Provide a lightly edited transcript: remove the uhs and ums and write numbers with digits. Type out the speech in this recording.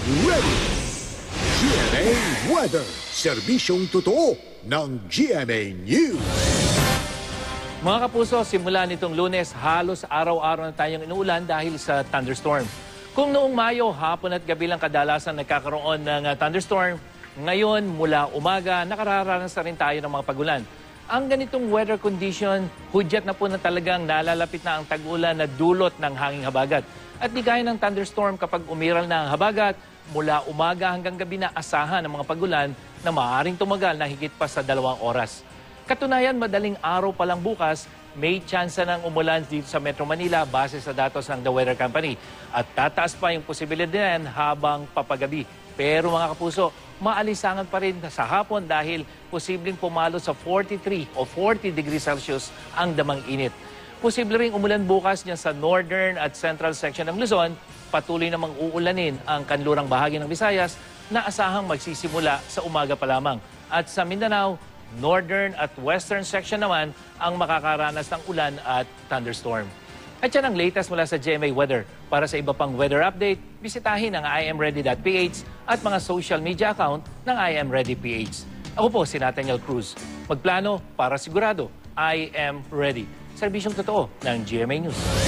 ready. GMA Weather. Serbisyong totoo ng GMA News. Mga kapuso, simula nitong Lunes, halos araw-araw na tayong inuulan dahil sa thunderstorm. Kung noong Mayo, hapon at gabi lang kadalasan nagkakaroon ng thunderstorm, ngayon mula umaga, nakararanas na rin tayo ng mga pagulan. Ang ganitong weather condition, hudyat na po na talagang nalalapit na ang tag-ulan na dulot ng hanging habagat. At di gaya ng thunderstorm kapag umiral na ang habagat, mula umaga hanggang gabi na asahan ng mga pagulan na maaaring tumagal na higit pa sa 2 oras. Katunayan, madaling araw pa lang bukas, may tsansa ng umulan dito sa Metro Manila base sa datos ng The Weather Company. At tataas pa yung posibilidad din habang papagabi. Pero mga kapuso, maalisangan pa rin sa hapon dahil posibleng pumalo sa 43 o 40 degrees Celsius ang damang init. Posible ring umulan bukas niyan sa northern at central section ng Luzon. Patuloy namang uulanin ang kanlurang bahagi ng Visayas na asahang magsisimula sa umaga pa lamang. At sa Mindanao, northern at western section naman ang makakaranas ng ulan at thunderstorm. At yan ang latest mula sa GMA Weather. Para sa iba pang weather update, bisitahin ang imready.ph at mga social media account ng imreadyph. Ako po si Nathaniel Cruz. Magplano para sigurado, I am ready. Serbisyong totoo ng GMA News.